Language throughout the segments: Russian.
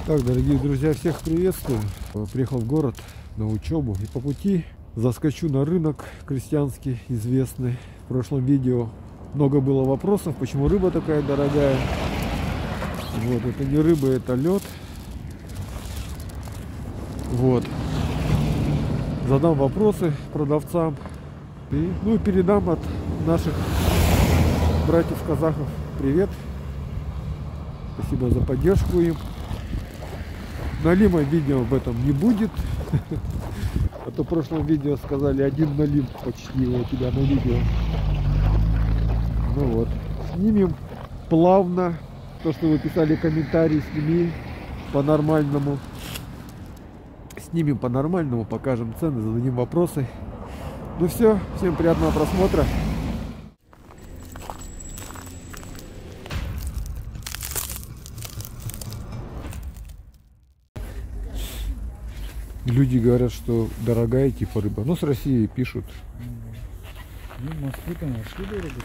Так, дорогие друзья, всех приветствую. Приехал в город на учебу и по пути заскочу на рынок крестьянский известный. В прошлом видео много было вопросов, почему рыба такая дорогая. Вот, это не рыба, это лед. Вот. Задам вопросы продавцам и передам от наших братьев-казахов привет. Спасибо за поддержку им. Налима видео об этом не будет. А то в прошлом видео сказали, один налим почти у тебя на видео. Ну вот. Снимем плавно. То, что вы писали комментарии, сними по-нормальному. Снимем по-нормальному, покажем цены, зададим вопросы. Ну все, всем приятного просмотра. Люди говорят, что дорогая типа рыба. Ну, с России пишут. Ну, в Москве там вообще дорого.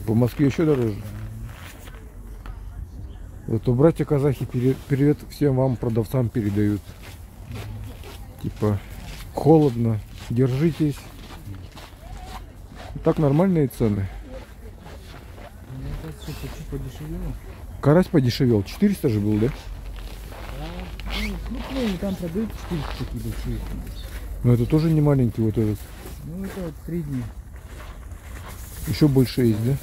В Москве еще дороже. Вот братья казахи привет всем вам, продавцам, передают. Типа, холодно, держитесь. Так нормальные цены. Мне кажется, что чуть подешевело. Карась подешевел. 400 же был, да? Ну, там продают 400 такие большие. Но это тоже не маленький вот этот. Ну, это вот средний. Еще больше есть, да?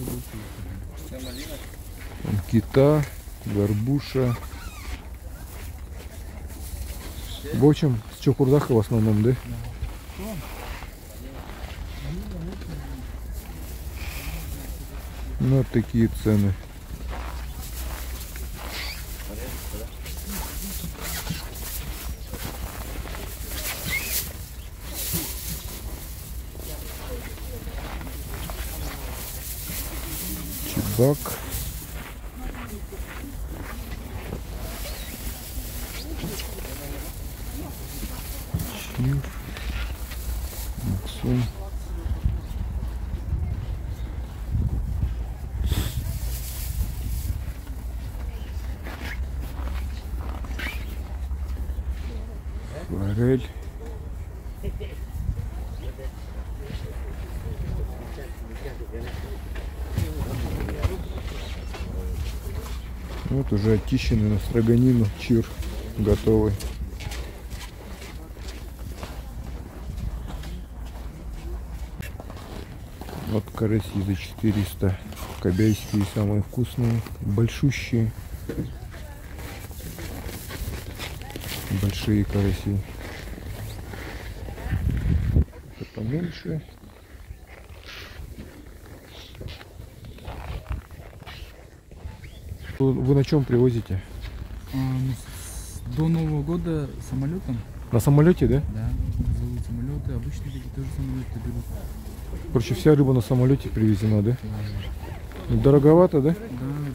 Там кита, горбуша. В общем, с Чукурдаха в основном, да? Ну, вот такие цены. Чебак. Чив. Максум. Форель. Вот уже очищенный на строганину чир готовый. Вот караси за 400. Кобяйские самые вкусные, большущие. Большие караси. Это поменьше. Вы на чем привозите? До Нового года самолетом. На самолете, да? Да, зовут самолеты, обычные такие тоже самолеты берут. Короче, вся рыба на самолете привезена, да? Дороговато, да? Да,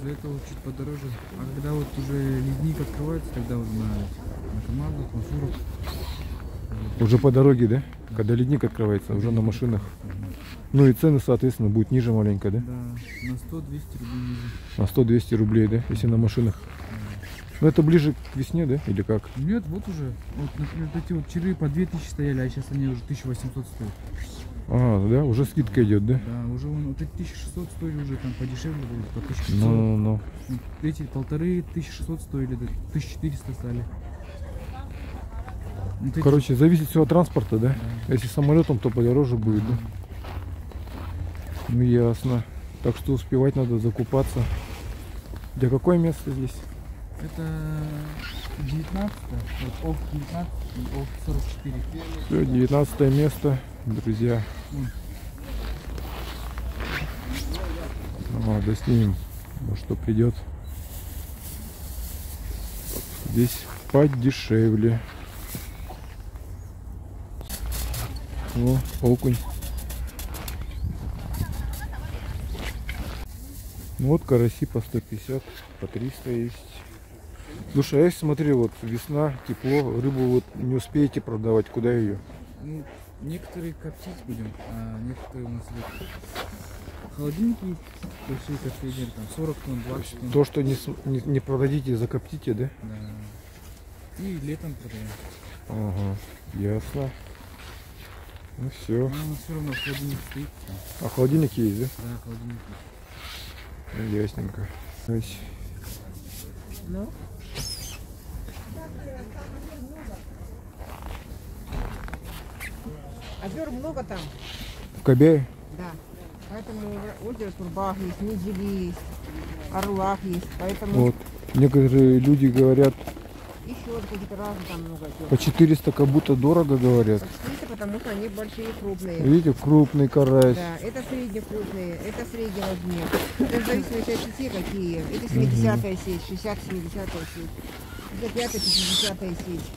за это вот чуть подороже. А когда вот уже ледник открывается, тогда вот на командах, на фурах. Уже по дороге, да? Когда ледник открывается, уже на машинах. Ну и цены, соответственно, будут ниже маленько, да? Да, на 100-200 рублей ниже. На 100-200 рублей, да? Если на машинах. Ну это ближе к весне, да? Или как? Нет, вот уже. Вот, например, вот эти вот чиры по 2000 стояли, а сейчас они уже 1800 стоят. А, да? Уже скидка идет, да? Да, уже вон, вот эти 1600 стоили уже там подешевле были, по 1500. Ну. Вот эти 1500 стоили, да, 1400 стали. Вот эти... Короче, зависит все от транспорта, да? Да. Если самолетом, то подороже будет, да? Ну ясно. Так что успевать надо закупаться. Где какое место здесь? Это 19, вот ОК 19 и ОК 44. Все, 19 место, друзья. Ладно, снимем, может, что придет. Здесь подешевле. О, окунь. Ну вот караси по 150, по 300 есть. Слушай, а если смотри, вот весна, тепло, рыбу вот не успеете продавать, куда ее? Ну, некоторые коптить будем, а некоторые у нас идут холодильники, большие контейнеры, там 40 тонн, 20 тонн. То, что не продадите, закоптите, да? Да. И летом продаем. Ага, ясно. Ну все. Но у нас все равно холодильник стоит. А холодильник есть, да? Да, холодильник есть. Ну, ясненько. Ось. Ну? Озер много там, В Кобяе? да. Поэтому озеро Турбах есть, Неджели есть, Орлах есть. Поэтому Вот. Некоторые люди говорят, еще какие-то разные там много озер. по 400 как будто дорого говорят. Почти, потому что они большие, крупные. Видите, крупный карась. Да, это среднекрупные, это средний размер. Это в зависимости от сети какие. Это 70-я сеть, 60-70-я сеть. Это 5-я, 50-я сеть.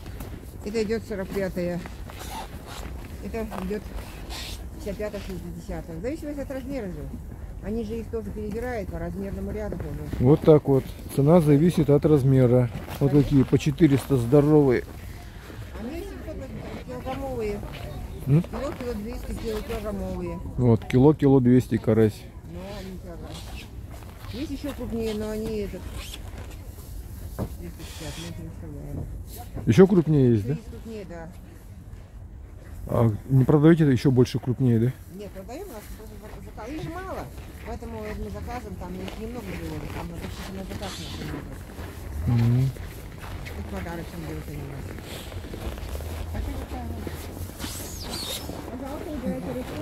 Это идет 45-я. Это идет 55-я, 60-я. В зависимости от размера же. Они же их тоже перебирают по размерному ряду тоже. Вот так вот. Цена зависит от размера. Вот такие по 400 здоровые. Они 700 килограммовые. М? Кило 200 килограммовые. Вот, кило 200 карась. Но они тяга. Есть еще крупнее, но они этот 250, мы их не вставляем. Еще крупнее есть, да? Есть крупнее, да. А не продаете еще больше крупнее, да? Нет, продаем, у нас тоже заказ. Их же мало, поэтому мы заказываем, там их немного делали, там на заказ надо. Мгм. Их подарочным делать они у нас. Пожалуйста, выбирайте рыбку.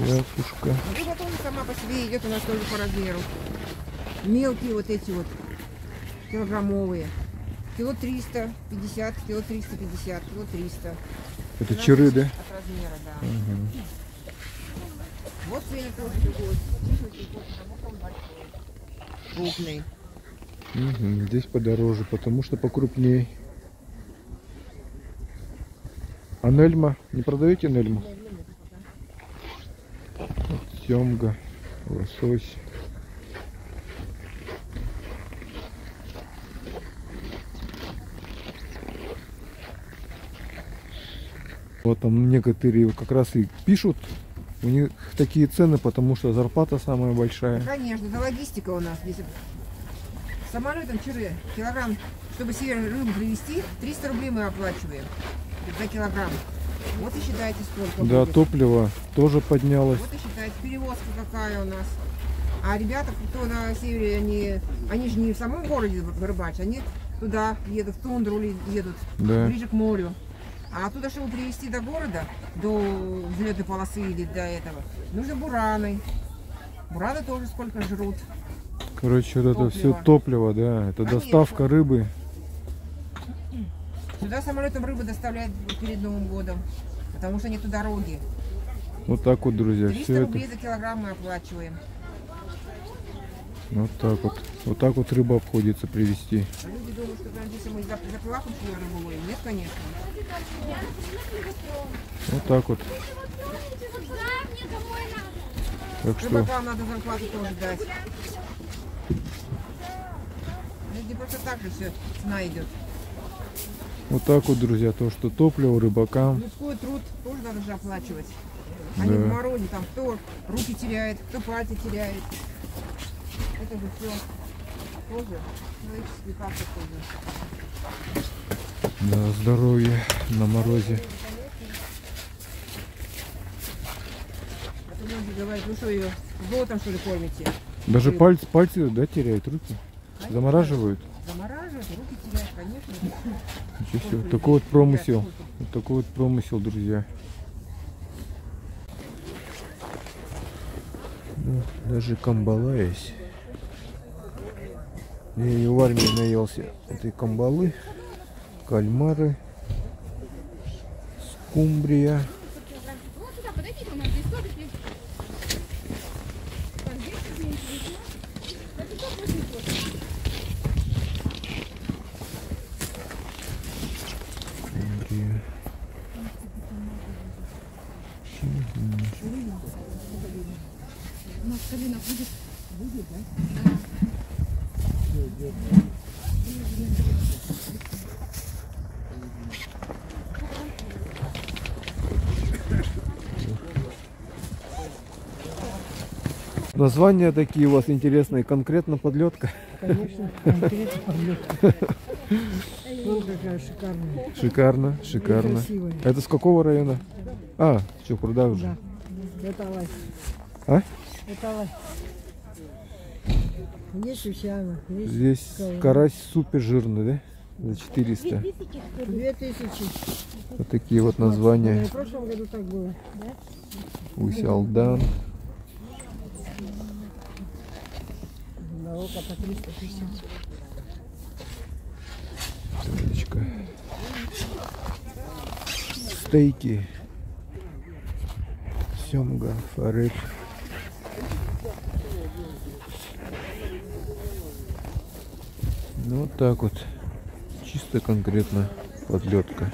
Рябушка. Рыба тоже сама по себе идет у нас тоже по размеру. Мелкие вот эти вот, килограммовые. Кило 350, кило 350, кило 300. Это черы, да? От размера, да. Мгм. Вот свинья тоже другой. Потому что он большой. Крупный. Мгм. Здесь подороже, потому что покрупней. А нельма? Не продаете нельму? Семга, лосось. Вот там некоторые как раз и пишут, у них такие цены, потому что зарплата самая большая. Конечно, это логистика у нас. Здесь самолетом черы, килограмм, чтобы себе рыбу привезти, 300 рублей мы оплачиваем за килограмм. Вот и считайте, сколько Да, будет. топливо тоже поднялось. Вот и считайте, перевозка какая у нас. А ребята, кто на севере, они же не в самом городе рыбачат, они туда едут, в тундру едут, Да. ближе к морю. А оттуда, чтобы привезти до города, до взлетной полосы или до этого, нужны бураны. Бураны тоже сколько жрут. Короче, вот это все Топливо. топливо, да, это Конечно. доставка рыбы. Сюда самолетом рыбы доставляют перед Новым годом, потому что нету дороги. Вот так вот, друзья, 300 все рублей это. за килограмм мы оплачиваем. Вот так вот. Вот так вот рыба обходится привезти. А люди думают, что прям здесь мы за плахом шли рыбу ловим. Нет, конечно. Вот так вот. Так что Рыбакам надо зарплату тоже дать. Люди просто так же все, цена идет. вот так вот, друзья, то, что топливо рыбакам. Людской труд тоже надо же оплачивать. Они Да. в морозе, там кто руки теряет, кто пальцы теряет. Это же все тоже человеческий фактор тоже. На здоровье на морозе. А то многие говорят, ну что ее золотом что ли кормите? Даже Рыбу. пальцы, да, теряют руки. Конечно. Замораживают. Замораживают, руки теряют, конечно. Ничего себе. Такой вот промысел. Вот такой вот промысел, друзья. Ну, даже камбала есть. Я и в армии наелся этой камбалы, кальмары, скумбрия. Вот сюда подойдите, у нас здесь столик есть. Так, здесь извините, на 588. Скумбрия. У нас калина будет. Будет, да? Названия такие у вас интересные. Конкретно подлетка. Конечно, конкретно подлетка. Вон какая шикарная. Шикарно, шикарно. Красивая. Это с какого района? А, Чукурда уже. Да. Это лась. А? Это лась. Есть ущана. Есть Здесь карась. карась супер жирный, да? За 400. 2000. Вот такие вот названия. В прошлом году так было. Усялдан. На око по 350. Тылочка. Стейки. Семга, форель. Ну вот так вот. Чисто конкретно подлетка.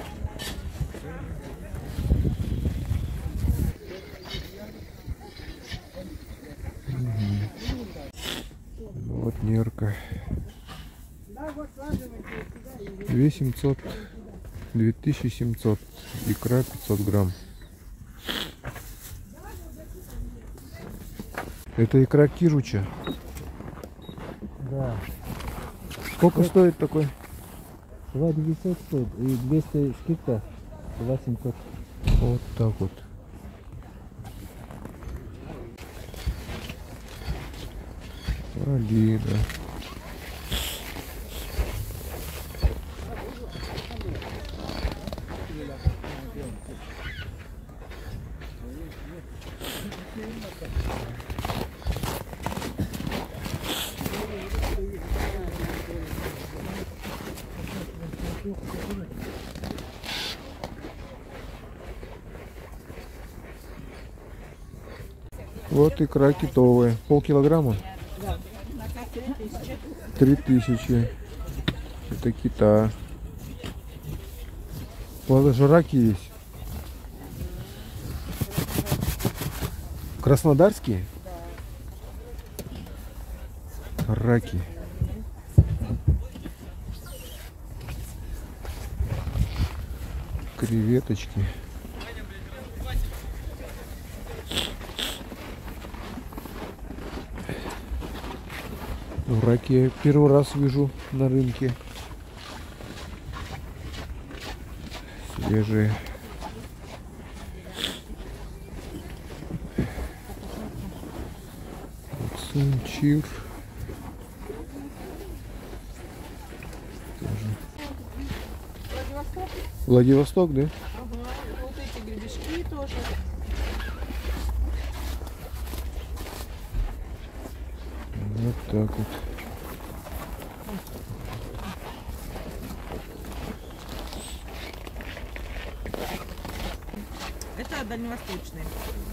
Вот нерка. 2700, 2700, икра 500 грамм. Это икра кируча. Да. Сколько стоит такой? 2900 стоит и 200 скидка 2700. Вот так вот. Олина. Вот икра китовая. Полкилограмма? 3000. Это кита. Даже раки есть. Краснодарские? Раки. Креветочки. Ну, раки я первый раз вижу на рынке. Свежие. Сунчир. Владивосток, да? Ага. Вот эти гребешки тоже. Вот так вот. Это дальневосточный.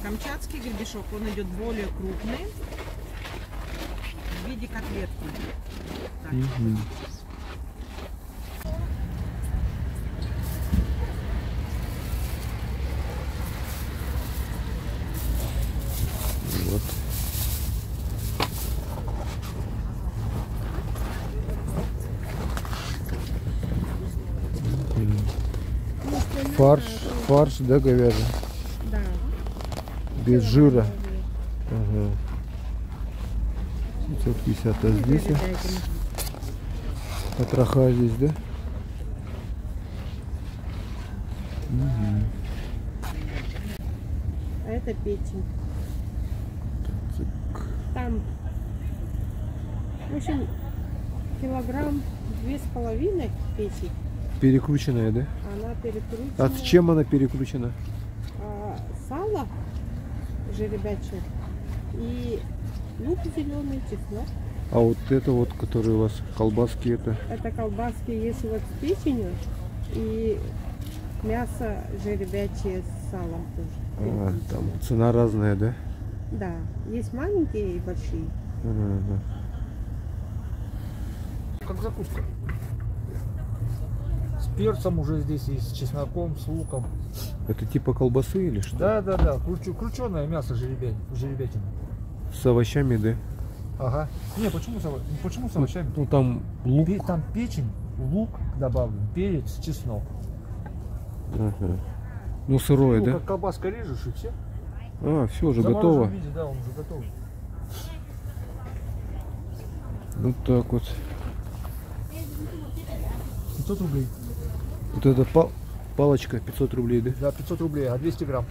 Камчатский гребешок, он идет более крупный, в виде котлетки. Так. Мгм. Вот. Фарш, да, говяжий? Да. Без жира. Ага. 750, а здесь потроха здесь, да? Мгм. А это печень. Там, в общем, килограмм 2,5 печень. Перекрученная, да? Она перекручена. А с чем она перекручена? Сало жеребячее и лук зеленый, чеснок. А вот это вот, которые у вас колбаски, это колбаски есть вот с печенью и мясо жеребячее с салом тоже. там цена разная, да? Да, есть маленькие и большие. Ага. Как закуска. С перцем уже здесь и с чесноком, с луком. Это типа колбасы или что? Да. Крученое мясо жеребятины. С овощами, да? Ага. Не, почему с овощами? Ну там лук. Там печень, лук добавлен, перец, чеснок. Ага. Ну сырое, Ну, да? как колбаска режешь и все. А, все уже В замороженном готово. виде, да, он уже готовый. Вот так вот. 500 рублей. Вот эта палочка 500 рублей, да? Да, 500 рублей, а 200 грамм.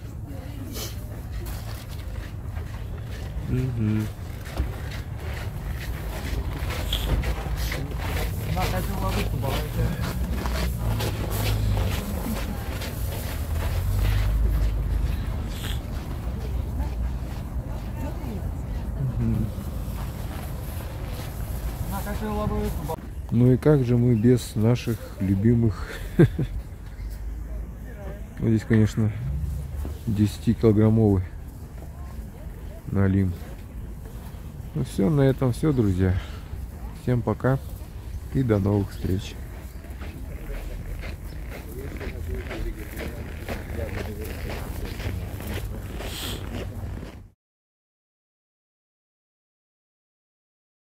Угу. Ну и как же мы без наших любимых? Вот здесь, конечно, 10-килограммовый налим. Ну все, на этом все, друзья. Всем пока и до новых встреч.